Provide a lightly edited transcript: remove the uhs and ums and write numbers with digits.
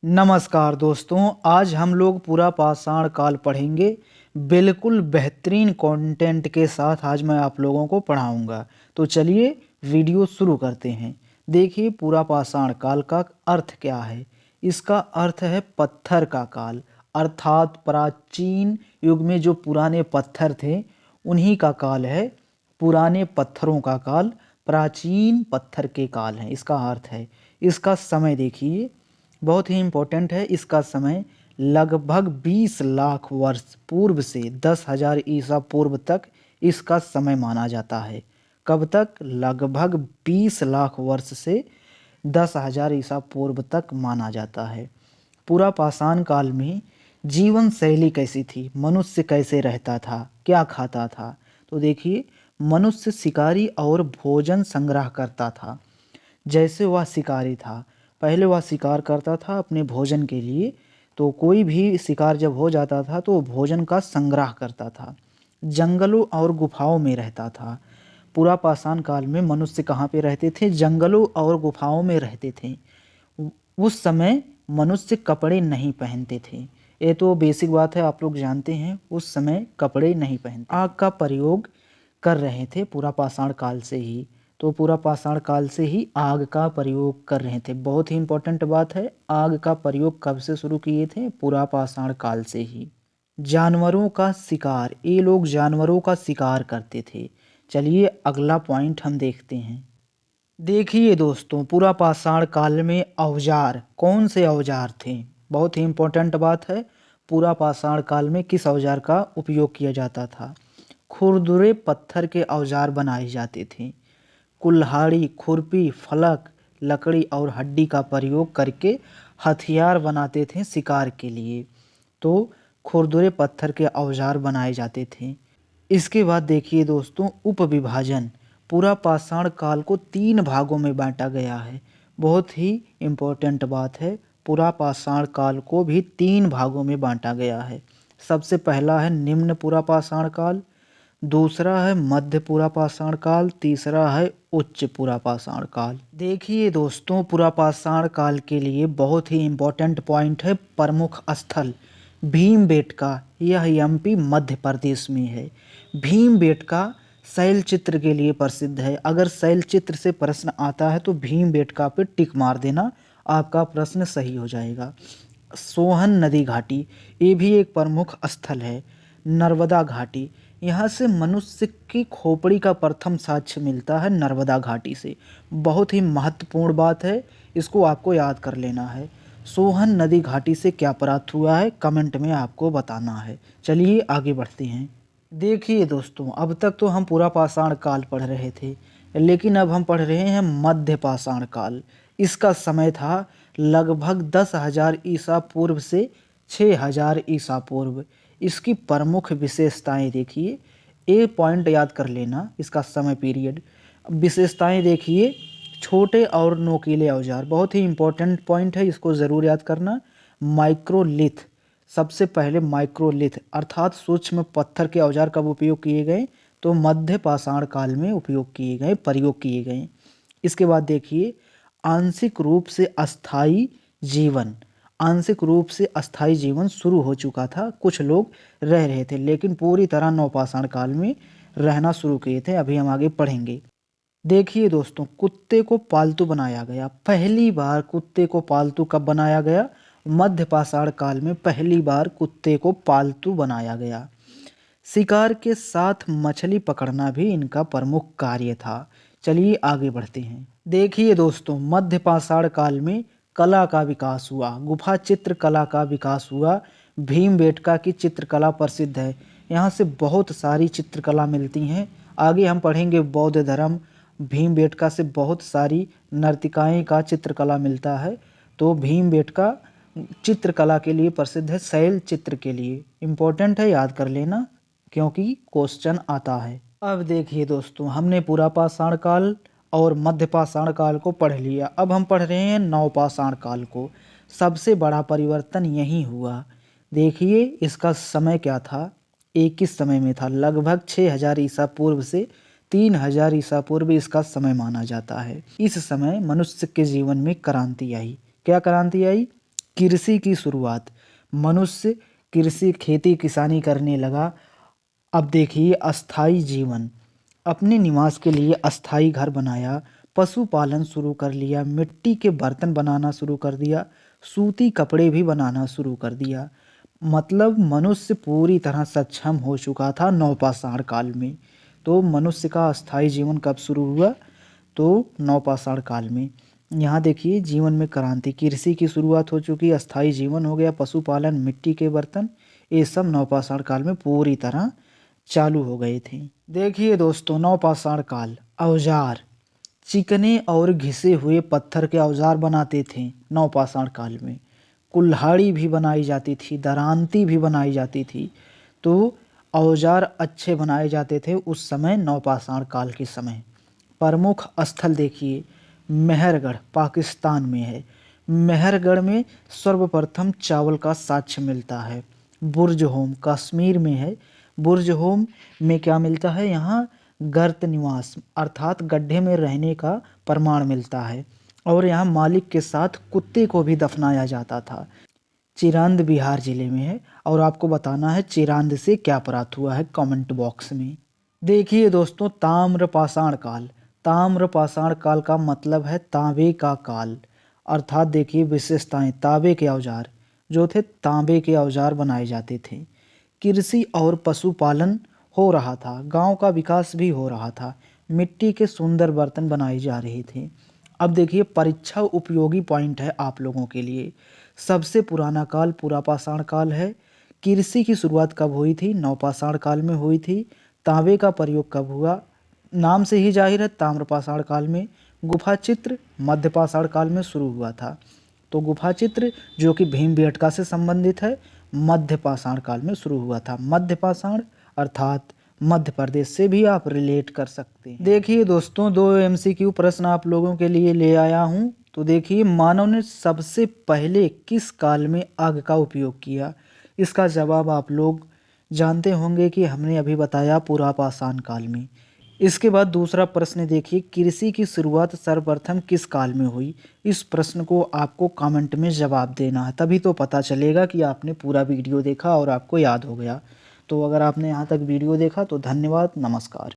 नमस्कार दोस्तों, आज हम लोग पूरा पाषाण काल पढ़ेंगे। बिल्कुल बेहतरीन कंटेंट के साथ आज मैं आप लोगों को पढ़ाऊंगा। तो चलिए वीडियो शुरू करते हैं। देखिए पूरा पाषाण काल का अर्थ क्या है। इसका अर्थ है पत्थर का काल, अर्थात प्राचीन युग में जो पुराने पत्थर थे उन्हीं का काल है। पुराने पत्थरों का काल, प्राचीन पत्थर के काल है, इसका अर्थ है। इसका समय देखिए, बहुत ही इम्पोर्टेंट है। इसका समय लगभग 20 लाख वर्ष पूर्व से 10,000 ईसा पूर्व तक इसका समय माना जाता है। कब तक? लगभग 20 लाख वर्ष से 10,000 ईसा पूर्व तक माना जाता है। पूरा पाषाण काल में जीवन शैली कैसी थी, मनुष्य कैसे रहता था, क्या खाता था? तो देखिए, मनुष्य शिकारी और भोजन संग्रह करता था। जैसे वह शिकारी था, पहले वह शिकार करता था अपने भोजन के लिए। तो कोई भी शिकार जब हो जाता था तो भोजन का संग्रह करता था। जंगलों और गुफाओं में रहता था। पूरा पाषाण काल में मनुष्य कहाँ पे रहते थे? जंगलों और गुफाओं में रहते थे। उस समय मनुष्य कपड़े नहीं पहनते थे। ये तो बेसिक बात है, आप लोग जानते हैं। उस समय कपड़े नहीं पहनते। आग का प्रयोग कर रहे थे पूरा पाषाण काल से ही। तो पूरा पाषाण काल से ही आग का प्रयोग कर रहे थे। बहुत ही इंपॉर्टेंट बात है, आग का प्रयोग कब से शुरू किए थे? पूरा पाषाण काल से ही। जानवरों का शिकार, ये लोग जानवरों का शिकार करते थे। चलिए अगला पॉइंट हम देखते हैं। देखिए दोस्तों, पूरा पाषाण काल में औजार, कौन से औजार थे? बहुत ही इम्पोर्टेंट बात है। पूरा पाषाण काल में किस औजार का उपयोग किया जाता था? खुरदुरे पत्थर के औजार बनाए जाते थे। कुल्हाड़ी, खुरपी, फलक, लकड़ी और हड्डी का प्रयोग करके हथियार बनाते थे शिकार के लिए। तो खुरदुरे पत्थर के औजार बनाए जाते थे। इसके बाद देखिए दोस्तों, उपविभाजन। पूरा पाषाण काल को 3 भागों में बांटा गया है। बहुत ही इम्पोर्टेंट बात है, पूरा पाषाण काल को भी 3 भागों में बांटा गया है। सबसे पहला है निम्न पूरा पाषाण काल, दूसरा है मध्य पूरा पाषाण काल, तीसरा है उच्च पूरा पाषाण काल। देखिए दोस्तों, पूरा पाषाण काल के लिए बहुत ही इम्पोर्टेंट पॉइंट है प्रमुख स्थल भीमबेटका। यह एमपी मध्य प्रदेश में है। भीमबेटका शैल चित्र के लिए प्रसिद्ध है। अगर शैल चित्र से प्रश्न आता है तो भीमबेटका पे टिक मार देना, आपका प्रश्न सही हो जाएगा। सोहन नदी घाटी, ये भी एक प्रमुख स्थल है। नर्मदा घाटी, यहाँ से मनुष्य की खोपड़ी का प्रथम साक्ष्य मिलता है नर्मदा घाटी से। बहुत ही महत्वपूर्ण बात है, इसको आपको याद कर लेना है। सोहन नदी घाटी से क्या प्राप्त हुआ है, कमेंट में आपको बताना है। चलिए आगे बढ़ते हैं। देखिए दोस्तों, अब तक तो हम पूरा पाषाण काल पढ़ रहे थे, लेकिन अब हम पढ़ रहे हैं मध्य पाषाण काल। इसका समय था लगभग 10,000 ईसा पूर्व से 6,000 ईसा पूर्व। इसकी प्रमुख विशेषताएं देखिए, ए पॉइंट याद कर लेना, इसका समय पीरियड। विशेषताएं देखिए, छोटे और नोकीले औजार, बहुत ही इंपॉर्टेंट पॉइंट है, इसको ज़रूर याद करना। माइक्रोलिथ, सबसे पहले माइक्रोलिथ अर्थात सूक्ष्म पत्थर के औजार कब उपयोग किए गए? तो मध्य पाषाण काल में उपयोग किए गए, प्रयोग किए गए। इसके बाद देखिए, आंशिक रूप से अस्थाई जीवन। आंशिक रूप से अस्थाई जीवन शुरू हो चुका था, कुछ लोग रह रहे थे, लेकिन पूरी तरह नवपाषाण काल में रहना शुरू किए थे। अभी हम आगे पढ़ेंगे। देखिए दोस्तों, कुत्ते को पालतू बनाया गया। पहली बार कुत्ते को पालतू कब बनाया गया? मध्य पाषाण काल में पहली बार कुत्ते को पालतू बनाया गया। शिकार के साथ मछली पकड़ना भी इनका प्रमुख कार्य था। चलिए आगे बढ़ते हैं। देखिए दोस्तों, मध्य पाषाण काल में कला का विकास हुआ, गुफा चित्र कला का विकास हुआ। भीमबेटका की चित्रकला प्रसिद्ध है, यहाँ से बहुत सारी चित्रकला मिलती हैं। आगे हम पढ़ेंगे बौद्ध धर्म। भीमबेटका से बहुत सारी नर्तिकाएं का चित्रकला मिलता है। तो भीमबेटका चित्रकला के लिए प्रसिद्ध है, शैल चित्र के लिए। इम्पोर्टेंट है, याद कर लेना, क्योंकि क्वेश्चन आता है। अब देखिए दोस्तों, हमने पूरा पाषाण काल और मध्य पाषाण काल को पढ़ लिया। अब हम पढ़ रहे हैं नवपाषाण काल को। सबसे बड़ा परिवर्तन यही हुआ। देखिए इसका समय क्या था, एक ही समय में था। लगभग 6,000 ईसा पूर्व से 3,000 ईसा पूर्व इसका समय माना जाता है। इस समय मनुष्य के जीवन में क्रांति आई। क्या क्रांति आई? कृषि की शुरुआत, मनुष्य कृषि खेती किसानी करने लगा। अब देखिए अस्थाई जीवन, अपने निवास के लिए अस्थाई घर बनाया, पशुपालन शुरू कर लिया, मिट्टी के बर्तन बनाना शुरू कर दिया, सूती कपड़े भी बनाना शुरू कर दिया। मतलब मनुष्य पूरी तरह सक्षम हो चुका था नवपाषाण काल में। तो मनुष्य का अस्थाई जीवन कब शुरू हुआ? तो नवपाषाण काल में। यहाँ देखिए जीवन में क्रांति, कृषि की शुरुआत हो चुकी, अस्थाई जीवन हो गया, पशुपालन, मिट्टी के बर्तन, ये सब नवपाषाण काल में पूरी तरह चालू हो गए थे। देखिए दोस्तों नवपाषाण काल, औजार, चिकने और घिसे हुए पत्थर के औजार बनाते थे नवपाषाण काल में। कुल्हाड़ी भी बनाई जाती थी, दरांती भी बनाई जाती थी। तो औजार अच्छे बनाए जाते थे उस समय नवपाषाण काल के समय। प्रमुख स्थल देखिए, मेहरगढ़ पाकिस्तान में है। मेहरगढ़ में सर्वप्रथम चावल का साक्ष्य मिलता है। बुर्जहोम कश्मीर में है। बुर्जहोम में क्या मिलता है? यहाँ गर्त निवास अर्थात गड्ढे में रहने का प्रमाण मिलता है। और यहाँ मालिक के साथ कुत्ते को भी दफनाया जाता था। चिरांद बिहार जिले में है। और आपको बताना है चिरांद से क्या प्राप्त हुआ है कमेंट बॉक्स में। देखिए दोस्तों ताम्रपाषाण काल, ताम्रपाषाण काल का मतलब है तांबे का काल। अर्थात देखिए विशेषताएं, तांबे के औजार जो थे, तांबे के औजार बनाए जाते थे। कृषि और पशुपालन हो रहा था, गांव का विकास भी हो रहा था, मिट्टी के सुंदर बर्तन बनाए जा रहे थे। अब देखिए परीक्षा उपयोगी पॉइंट है आप लोगों के लिए। सबसे पुराना काल पुरापाषाण काल है। कृषि की शुरुआत कब हुई थी? नवपाषाण काल में हुई थी। तांबे का प्रयोग कब हुआ? नाम से ही जाहिर है ताम्रपाषाण काल में। गुफा चित्र मध्यपाषाण काल में शुरू हुआ था। तो गुफा चित्र जो कि भीमबेटका से संबंधित है, मध्यपाषाण काल में शुरू हुआ था। मध्यपाषाण अर्थात मध्य प्रदेश से भी आप रिलेट कर सकते हैं। देखिए दोस्तों 2 MCQ प्रश्न आप लोगों के लिए ले आया हूँ। तो देखिए मानव ने सबसे पहले किस काल में आग का उपयोग किया? इसका जवाब आप लोग जानते होंगे कि हमने अभी बताया पुरापाषाण काल में। इसके बाद दूसरा प्रश्न देखिए, कृषि की शुरुआत सर्वप्रथम किस काल में हुई? इस प्रश्न को आपको कमेंट में जवाब देना है, तभी तो पता चलेगा कि आपने पूरा वीडियो देखा और आपको याद हो गया। तो अगर आपने यहाँ तक वीडियो देखा तो धन्यवाद, नमस्कार।